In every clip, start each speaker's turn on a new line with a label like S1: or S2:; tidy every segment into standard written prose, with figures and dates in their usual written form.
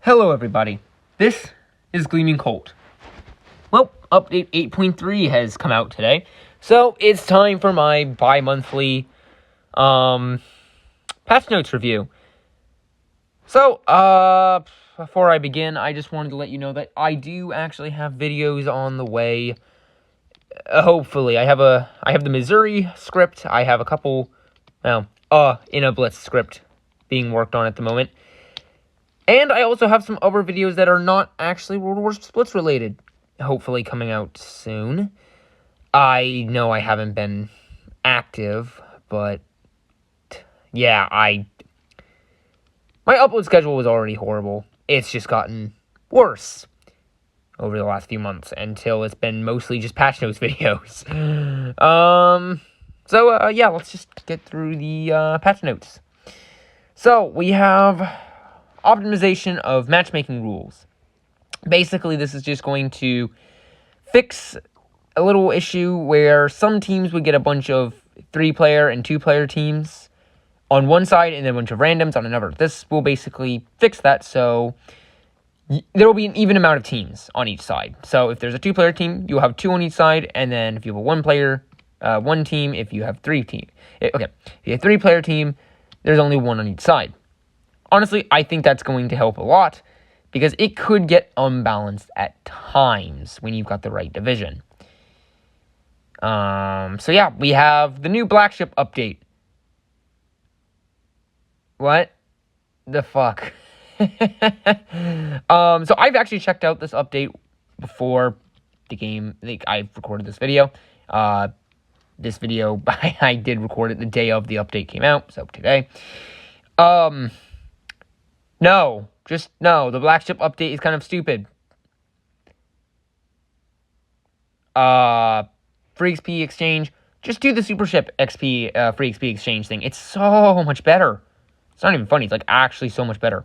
S1: Hello everybody, this is Gleaming Colt. Well, update 8.3 has come out today, so it's time for my bi-monthly patch notes review. So, before I begin, I just wanted to let you know that I do actually have videos on the way. Hopefully, I have the Missouri script, I have a couple, in a Blitz script being worked on at the moment. And I also have some other videos that are not actually World Warship Blitz related, hopefully coming out soon. I know I haven't been active, but yeah, my upload schedule was already horrible. It's just gotten worse over the last few months until it's been mostly just patch notes videos. Yeah, let's just get through the patch notes. So we have optimization of matchmaking rules. Basically, this is just going to fix a little issue where some teams would get a bunch of 3-player and 2-player teams on one side and then a bunch of randoms on another. This will basically fix that, so there will be an even amount of teams on each side. So if there's a 2-player team, you'll have 2 on each side, and then if you have a 1-player, 1 team. If you have 3 teams, if you have a 3-player team, there's only 1 on each side. Honestly, I think that's going to help a lot because it could get unbalanced at times when you've got the right division. So yeah, we have the new Black Ship update. What the fuck? So I've actually checked out this update before the game. I've recorded this video. I did record it the day of the update came out, so today. No, the Black Ship update is kind of stupid. Free XP exchange, just do the Super Ship XP, free XP exchange thing. It's so much better. It's not even funny, it's like actually so much better.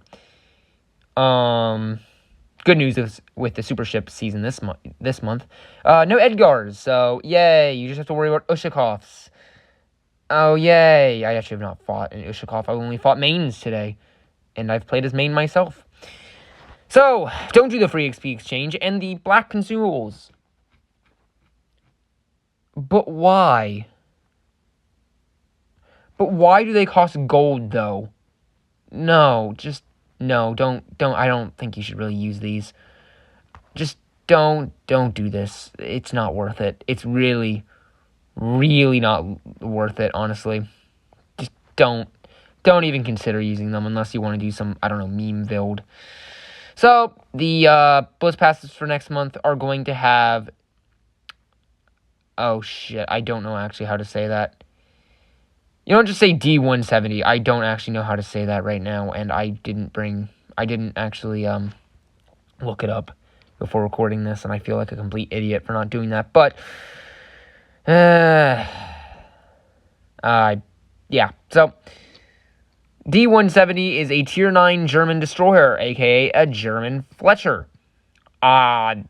S1: Good news is with the Super Ship season this month. No Edgars, so yay, you just have to worry about Ushakovs. Oh yay, I actually have not fought an Ushakov, I only fought mains today. And I've played as main myself. So, don't do the free XP exchange and the black consumables. But why? But why do they cost gold, though? No, don't, I don't think you should really use these. Just don't do this. It's not worth it. It's really, really not worth it, honestly. Just don't even consider using them unless you want to do some, I don't know, meme build. So, the Blitz passes for next month are going to have... Oh, shit. I don't know actually how to say that. You don't just say D170. I don't actually know how to say that right now, and I didn't actually look it up before recording this, and I feel like a complete idiot for not doing that. But, yeah. So... D-170 is a Tier 9 German destroyer, aka a German Fletcher. I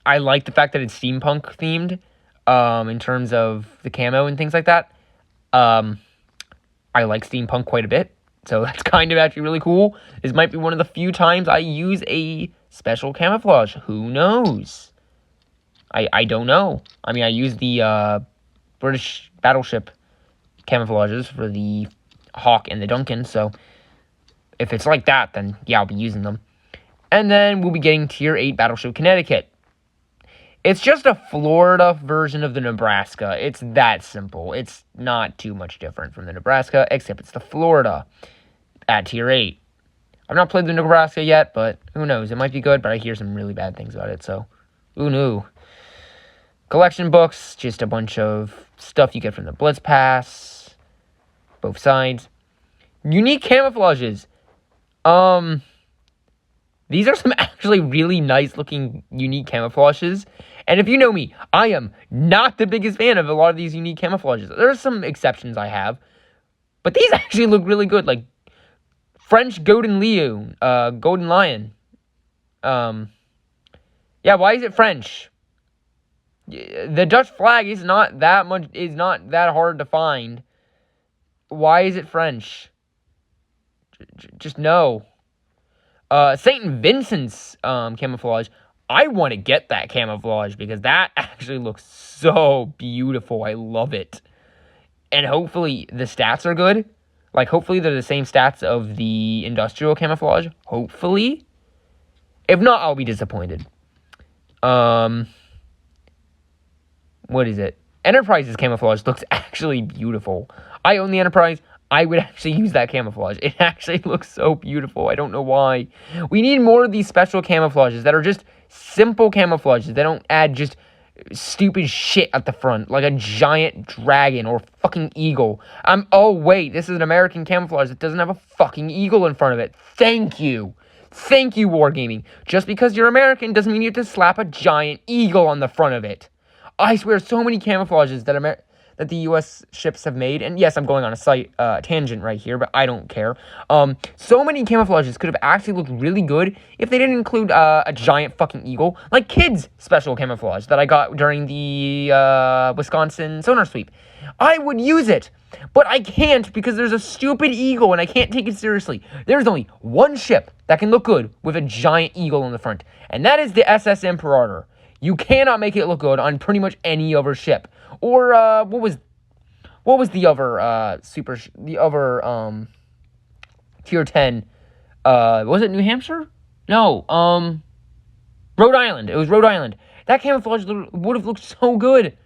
S1: like the fact that it's steampunk themed, in terms of the camo and things like that. I like steampunk quite a bit, so that's kind of actually really cool. This might be one of the few times I use a special camouflage. Who knows? I don't know. I mean, I use the British battleship camouflages for the Hawk and the Duncan, so if it's like that, then yeah, I'll be using them. And then we'll be getting Tier 8 Battleship Connecticut. It's just a Florida version of the Nebraska. It's that simple. It's not too much different from the Nebraska, except it's the Florida at Tier 8. I've not played the Nebraska yet, but who knows? It might be good, but I hear some really bad things about it, so who knew? Collection books, just a bunch of stuff you get from the Blitz Pass. Both sides. Unique camouflages. These are some actually really nice looking unique camouflages. And if you know me, I am not the biggest fan of a lot of these unique camouflages. There are some exceptions I have. But these actually look really good. Like French Golden Lion. Yeah, why is it French? The Dutch flag is not that hard to find. Why is it French? Just no. St. Vincent's camouflage. I want to get that camouflage because that actually looks so beautiful. I love it. And hopefully the stats are good. Like, hopefully they're the same stats of the industrial camouflage. Hopefully. If not, I'll be disappointed. What is it? Enterprise's camouflage looks actually beautiful. I own the Enterprise. I would actually use that camouflage. It actually looks so beautiful. I don't know why. We need more of these special camouflages that are just simple camouflages. They don't add just stupid shit at the front, like a giant dragon or fucking eagle. Oh wait, this is an American camouflage that doesn't have a fucking eagle in front of it. Thank you. Thank you, Wargaming. Just because you're American doesn't mean you have to slap a giant eagle on the front of it. I swear, so many camouflages that the U.S. ships have made, and yes, I'm going on a slight tangent right here, but I don't care. So many camouflages could have actually looked really good if they didn't include a giant fucking eagle, like Kids special camouflage that I got during the Wisconsin sonar sweep. I would use it, but I can't because there's a stupid eagle and I can't take it seriously. There's only one ship that can look good with a giant eagle in the front, and that is the SS Imperator. You cannot make it look good on pretty much any other ship. Or what was the other tier 10? Was it New Hampshire? No, Rhode Island. It was Rhode Island. That camouflage would have looked so good.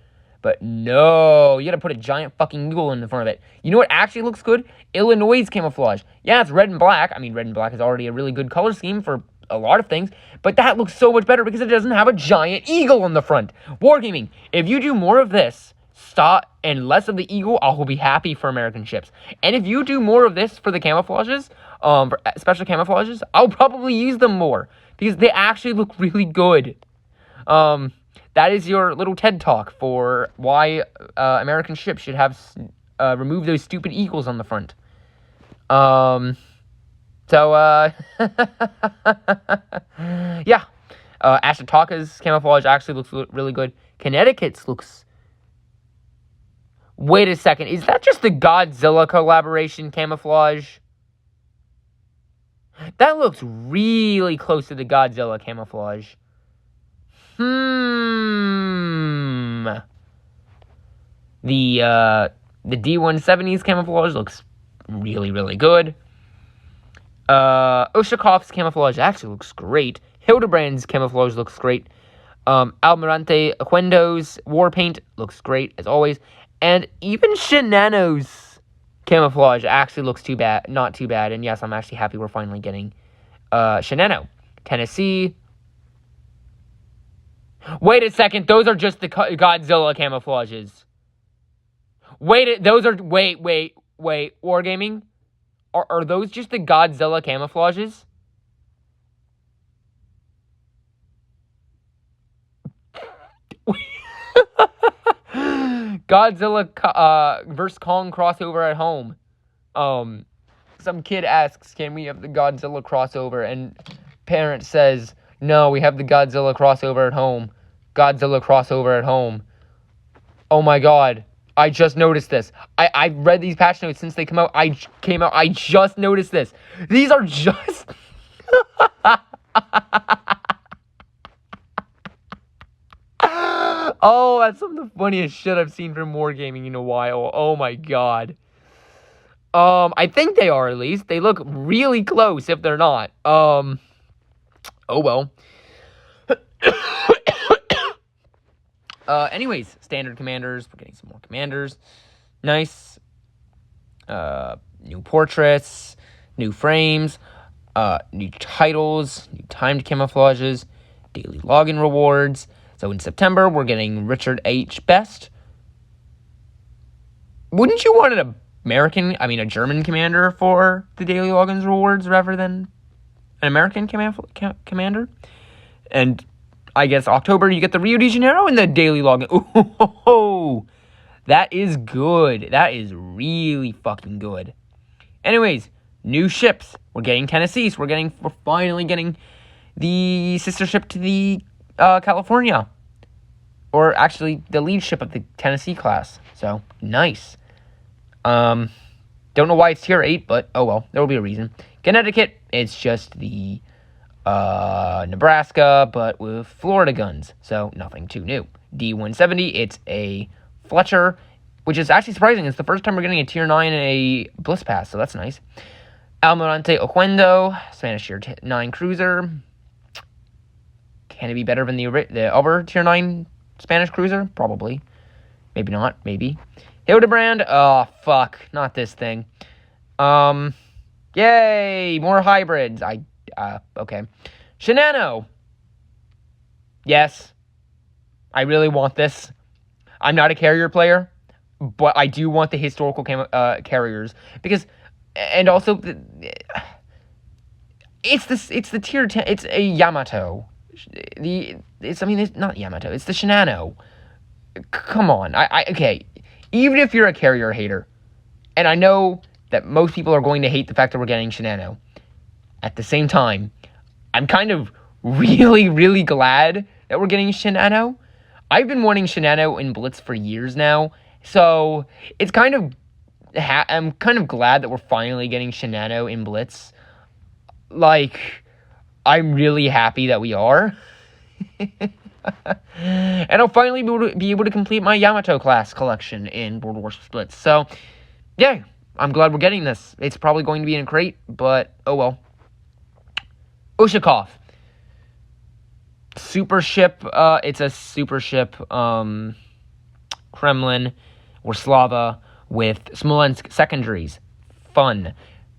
S1: But no, you gotta put a giant fucking eagle in the front of it. You know what actually looks good? Illinois' camouflage. Yeah, it's red and black. I mean, red and black is already a really good color scheme for a lot of things, but that looks so much better because it doesn't have a giant eagle on the front. Wargaming, if you do more of this, and less of the eagle, I will be happy for American ships. And if you do more of this for the camouflages, for special camouflages, I'll probably use them more because they actually look really good. That is your little TED Talk for why American ships should have remove those stupid eagles on the front. Yeah. Ashitaka's camouflage actually looks really good. Connecticut's looks... Wait a second. Is that just the Godzilla collaboration camouflage? That looks really close to the Godzilla camouflage. The D-170's camouflage looks really, really good. Oshakov's camouflage actually looks great. Hildebrand's camouflage looks great. Almirante Aquendo's war paint looks great, as always. And even Shinano's camouflage actually looks not too bad. And yes, I'm actually happy we're finally getting Shinano. Tennessee. Wait a second, those are just the Godzilla camouflages. Wait, Wargaming? Are those just the Godzilla camouflages? Godzilla versus Kong crossover at home. Some kid asks, can we have the Godzilla crossover? And parent says, no, we have the Godzilla crossover at home. Godzilla crossover at home. Oh my god. I just noticed this. I've read these patch notes since they came out. I just noticed this. These are just... Oh, that's some of the funniest shit I've seen from Wargaming in a while. Oh my god. I think they are, at least. They look really close if they're not. Oh well. Anyways, standard commanders. We're getting some more commanders. Nice. New portraits. New frames. New titles. New timed camouflages. Daily login rewards. So in September, we're getting Richard H. Best. Wouldn't you want a German commander for the daily logins rewards rather than an American commander? And I guess October, you get the Rio de Janeiro and the daily login. Ooh, that is good. That is really fucking good. Anyways, new ships. We're getting Tennessee. So we're finally getting the sister ship to the California. Or actually, the lead ship of the Tennessee class. So, nice. Don't know why it's tier 8, but oh well. There will be a reason. Connecticut, it's just the Nebraska, but with Florida guns, so nothing too new. D170, it's a Fletcher, which is actually surprising. It's the first time we're getting a Tier 9 and a Bliss Pass, so that's nice. Almirante Oquendo, Spanish Tier 9 cruiser. Can it be better than the other Tier 9 Spanish cruiser? Probably. Maybe not. Maybe. Hildebrand. Oh, fuck. Not this thing. Yay! More hybrids. Okay. Shinano. Yes. I really want this. I'm not a carrier player, but I do want the historical carriers because, and also it's the Tier 10. It's a Yamato. It's not Yamato. It's the Shinano. Come on. Okay. Even if you're a carrier hater, and I know that most people are going to hate the fact that we're getting Shinano, at the same time, I'm kind of really, really glad that we're getting Shinano. I've been wanting Shinano in Blitz for years now, so it's kind of... I'm kind of glad that we're finally getting Shinano in Blitz. Like, I'm really happy that we are. And I'll finally be able to complete my Yamato class collection in Warship Blitz. So, yeah, I'm glad we're getting this. It's probably going to be in a crate, but oh well. Ushakov. Super ship. It's a super ship. Kremlin or Slava with Smolensk secondaries. Fun.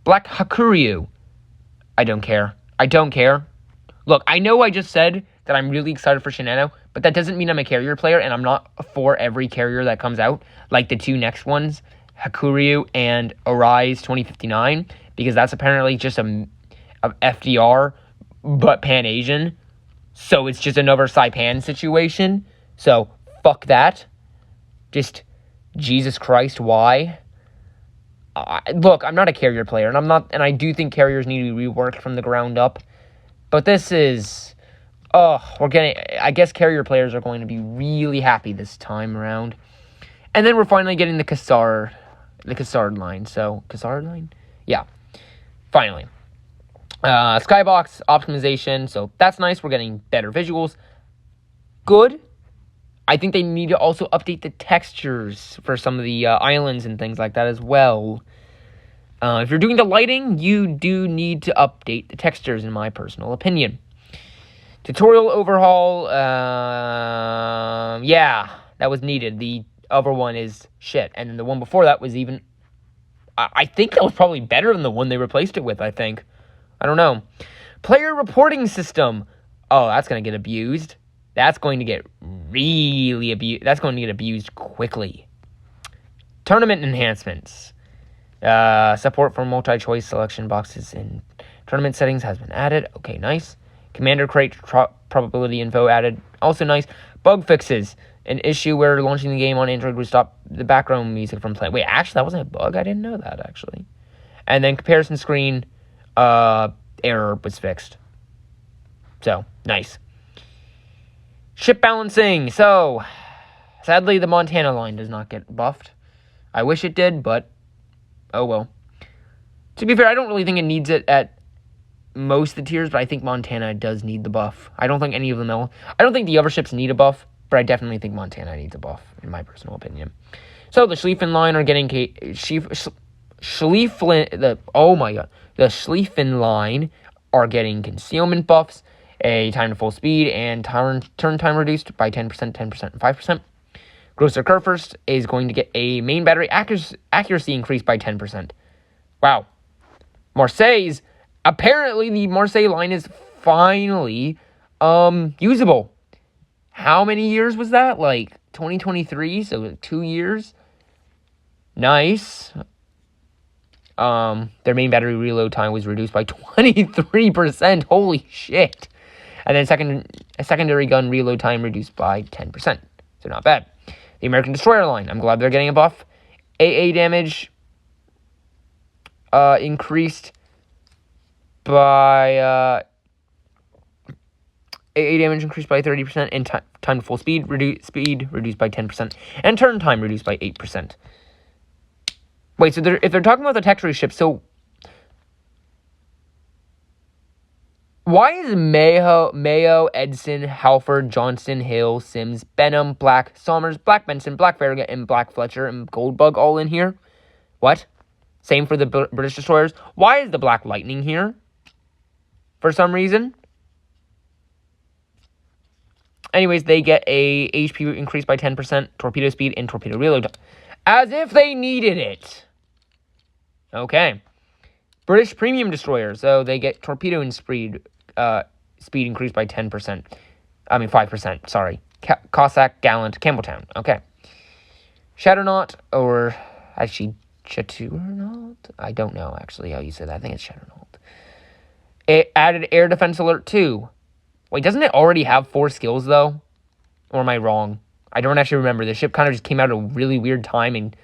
S1: Black Hakuryu. I don't care. Look, I know I just said that I'm really excited for Shinano, but that doesn't mean I'm a carrier player, and I'm not for every carrier that comes out, like the two next ones, Hakuryu and Arise 2059, because that's apparently just a FDR, but Pan-Asian, so it's just another Saipan situation, so fuck that. Just, Jesus Christ, why? Look, I'm not a carrier player, and I do think carriers need to be reworked from the ground up, but this is... I guess carrier players are going to be really happy this time around. And then we're finally getting the Cassard line. So, Cassard line? Yeah. Finally. Skybox optimization. So, that's nice. We're getting better visuals. Good. I think they need to also update the textures for some of the islands and things like that as well. If you're doing the lighting, you do need to update the textures, in my personal opinion. Tutorial overhaul, yeah, that was needed. The other one is shit. And then the one before that was even... I think that was probably better than the one they replaced it with, I think. I don't know. Player reporting system. Oh, that's going to get abused. That's going to get really abused. That's going to get abused quickly. Tournament enhancements. Support for multi-choice selection boxes in tournament settings has been added. Okay, nice. Commander crate probability info added. Also nice. Bug fixes. An issue where launching the game on Android would stop the background music from playing. Wait, actually, that wasn't a bug? I didn't know that, actually. And then comparison screen error was fixed. So, nice. Ship balancing. So, sadly, the Montana line does not get buffed. I wish it did, but oh well. To be fair, I don't really think it needs it at most of the tiers, but I think Montana does need the buff. I don't think any of them will. I don't think the other ships need a buff, but I definitely think Montana needs a buff, in my personal opinion. So the Schlieffen line are getting the Schlieffen line are getting concealment buffs, a time to full speed, and turn time reduced by 10%, 10%, and 5%. Grosser Kurfürst is going to get a main battery accuracy increased by 10%. Wow. Marseille's, apparently the Marseille line is finally usable. How many years was that? Like 2023, so 2 years. Nice. Their main battery reload time was reduced by 23%. Holy shit. And then a secondary gun reload time reduced by 10%. So not bad. The American Destroyer line, I'm glad they're getting a buff. AA damage increased by AA damage increased by 30%, and time to full speed reduced by 10%, and turn time reduced by 8%. Wait, so if they're talking about the texture ships, so Why is Mayo, Edson, Halford, Johnston, Hill, Sims, Benham, Black, Somers, Black Benson, Black Farragut, and Black Fletcher and Goldbug all in here? What? Same for the British destroyers. Why is the Black Lightning here? For some reason. Anyways, they get a HP increase by 10%, torpedo speed, and torpedo reload time. As if they needed it. Okay. British premium destroyers. So they get torpedo and speed increased by 10%. 5%, sorry. Cossack, Gallant, Campbelltown. Okay. Shatterknot, or actually Chatterknot? I don't know, actually, how you say that. I think it's Shatterknot. It added air defense alert 2. Wait, doesn't it already have 4 skills, though? Or am I wrong? I don't actually remember. The ship kind of just came out at a really weird time, and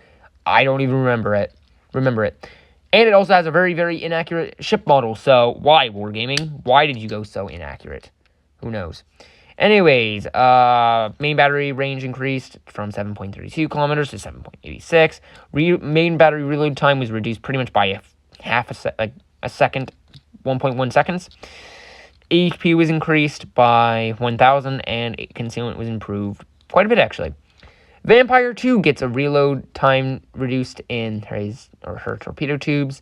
S1: I don't even remember it. And it also has a very, very inaccurate ship model. So, why, Wargaming? Why did you go so inaccurate? Who knows? Anyways, main battery range increased from 7.32 kilometers to 7.86. Main battery reload time was reduced pretty much by a second, 1.1 seconds. HP was increased by 1,000, and concealment was improved quite a bit, actually. Vampire 2 gets a reload time reduced in her torpedo tubes.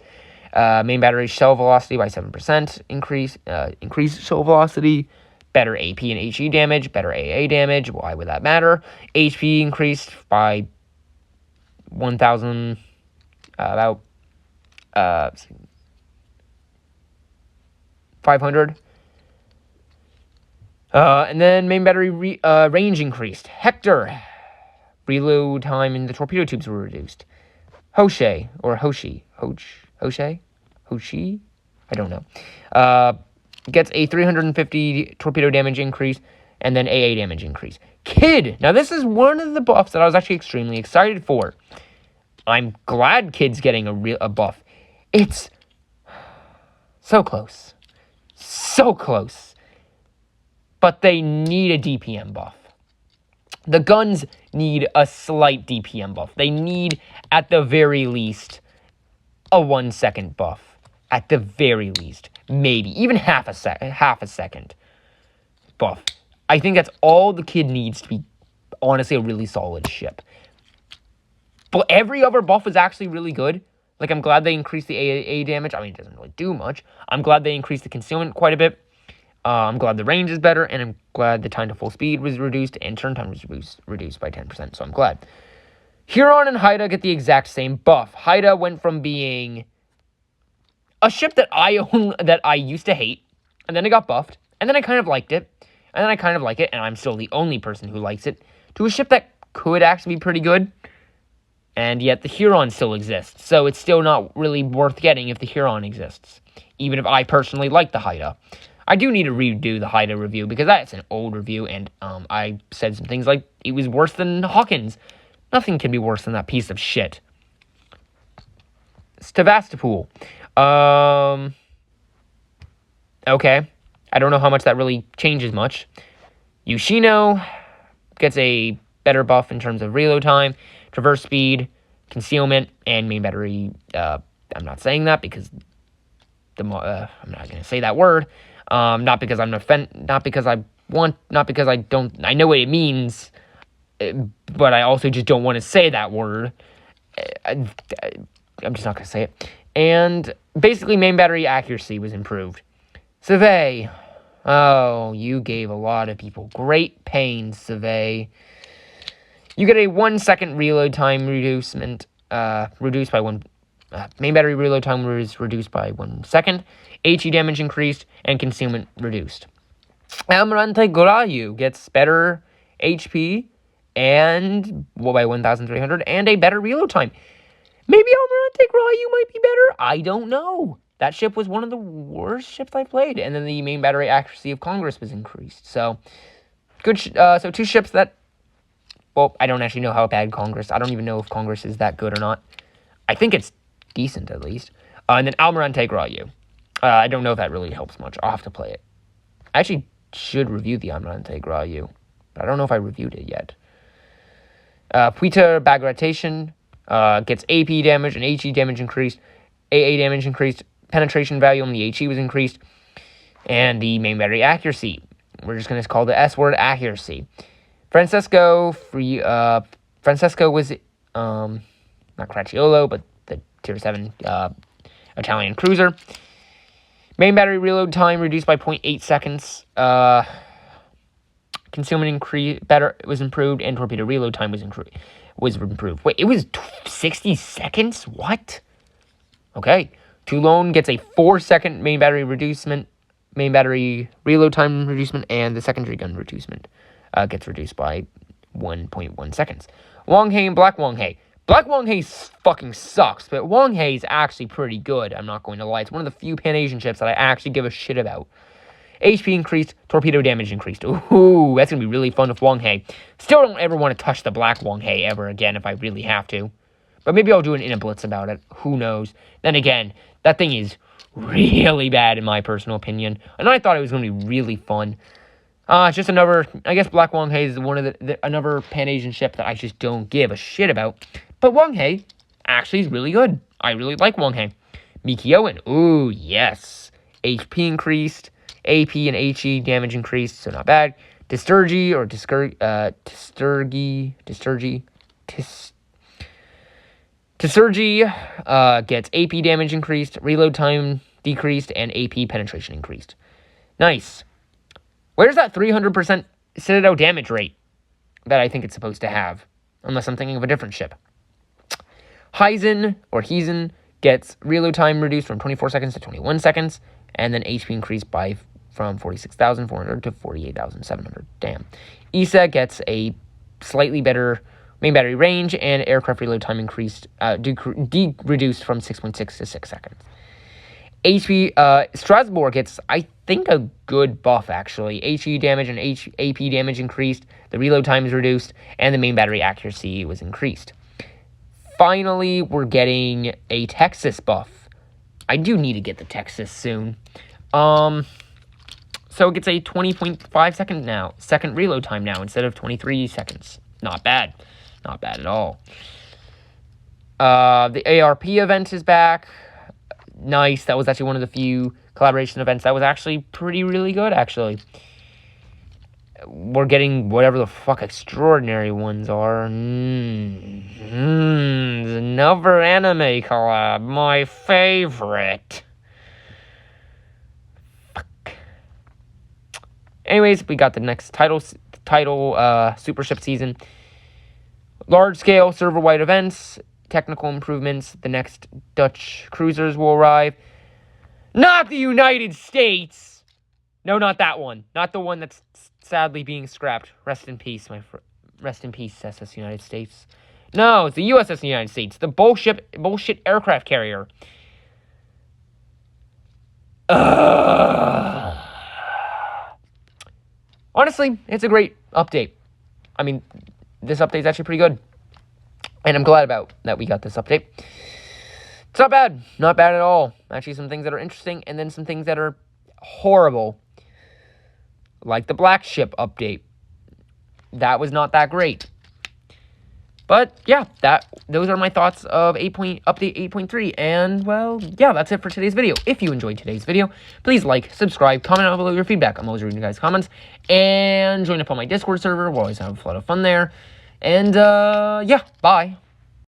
S1: Main battery shell velocity by 7%. Increased shell velocity. Better AP and HE damage. Better AA damage. Why would that matter? HP increased by 1,000. About 500. And then main battery range increased. Hector. Reload time in the torpedo tubes were reduced. Hoshi? I don't know. Gets a 350 torpedo damage increase, and then AA damage increase. Kid! Now, this is one of the buffs that I was actually extremely excited for. I'm glad Kid's getting a buff. It's so close. So close. But they need a DPM buff. The guns need a slight DPM buff. They need, at the very least, a 1 second buff. At the very least. Maybe. Even half a second buff. I think that's all the Kid needs to be, honestly, a really solid ship. But every other buff is actually really good. Like, I'm glad they increased the AA damage. I mean, it doesn't really do much. I'm glad they increased the concealment quite a bit. I'm glad the range is better, and I'm glad the time to full speed was reduced, and turn time was reduced by 10%, so I'm glad. Huron and Haida get the exact same buff. Haida went from being a ship that I used to hate, and then it got buffed, and then I kind of liked it, and then I kind of like it, and I'm still the only person who likes it, to a ship that could actually be pretty good, and yet the Huron still exists, so it's still not really worth getting if the Huron exists, even if I personally like the Haida. I do need to redo the Haida review, because that's an old review, and I said some things like, it was worse than Hawkins. Nothing can be worse than that piece of shit. Sevastopol. Okay. I don't know how much that really changes much. Yoshino gets a better buff in terms of reload time, traverse speed, concealment, and main battery. I'm not saying that because I'm not going to say that word. Not because I'm not because I don't, I know what it means, but I also just don't want to say that word. I'm just not going to say it. And basically, main battery accuracy was improved. Survey. Oh, you gave a lot of people great pain, Survey. You get a 1 second reload time reduced by 1. Main battery reload time was reduced by 1 second. HE damage increased, and concealment reduced. Almirante Gorayu gets better HP by 1,300 and a better reload time. Maybe Almirante Gorayu might be better. I don't know. That ship was one of the worst ships I played. And then the main battery accuracy of Congress was increased. So, good. So 2 ships that, well, I don't actually know how bad Congress. I don't even know if Congress is that good or not. I think it's decent, at least. And then Almirante Gorayu. I don't know if that really helps much. I'll have to play it. I actually should review the Almirante Gorayu, but I don't know if I reviewed it yet. Puita Bagration gets AP damage and HE damage increased. AA damage increased. Penetration value on the HE was increased. And the main battery accuracy. We're just going to call the S word accuracy. Francesco was, not Cracciolo, but the Tier 7 Italian cruiser. Main battery reload time reduced by 0.8 seconds. Concealment was improved, and torpedo reload time was improved. Wait, it was 60 seconds? What? Okay. Toulon gets a 4-second main battery reload time reducement, and the secondary gun reducement gets reduced by 1.1 seconds. Wanghae and Black Wanghae. Black Wanghae fucking sucks, but Wanghae is actually pretty good, I'm not going to lie. It's one of the few Pan-Asian ships that I actually give a shit about. HP increased, torpedo damage increased. Ooh, that's going to be really fun with Wanghae. Still don't ever want to touch the Black Wanghae ever again if I really have to. But maybe I'll do an in a blitz about it. Who knows? Then again, that thing is really bad in my personal opinion. And I thought it was going to be really fun. It's just another, I guess Black Wanghae is one of another Pan-Asian ship that I just don't give a shit about. But Wanghae actually is really good. I really like Wanghae. Mikioen, ooh, yes. HP increased. AP and HE damage increased, so not bad. Disturgi gets AP damage increased, reload time decreased, and AP penetration increased. Nice. Where's that 300% Citadel damage rate that I think it's supposed to have? Unless I'm thinking of a different ship. Heisen gets reload time reduced from 24 seconds to 21 seconds, and then HP increased from 46,400 to 48,700. Damn. Isa gets a slightly better main battery range, and aircraft reload time increased, reduced from 6.6 to 6 seconds. Strasbourg gets, I think, a good buff, actually. HE damage and AP damage increased, the reload time is reduced, and the main battery accuracy was increased. Finally, we're getting a Texas buff. I do need to get the Texas soon. So it gets a 20.5 second reload time now instead of 23 seconds. Not bad. Not bad at all. The ARP event is back. Nice. That was actually one of the few collaboration events that was actually really good, actually. We're getting whatever the fuck extraordinary ones are. Another anime collab. My favorite. Anyways, we got the next title Super Ship season. Large-scale server-wide events, technical improvements. The next Dutch cruisers will arrive. Not the United States! No, not that one. Not the one that's sadly being scrapped. Rest in peace, rest in peace, SS United States. No, it's the USS United States. The bullshit aircraft carrier. Honestly, it's a great update. I mean, this update's actually pretty good. And I'm glad about that we got this update. It's not bad. Not bad at all. Actually, some things that are interesting, and then some things that are horrible. Like the Black Ship update. That was not that great. But, yeah, those are my thoughts of update 8.3. And, well, yeah, that's it for today's video. If you enjoyed today's video, please like, subscribe, comment down below your feedback. I'm always reading you guys' comments. And join up on my Discord server. We'll always have a lot of fun there. And, yeah, bye.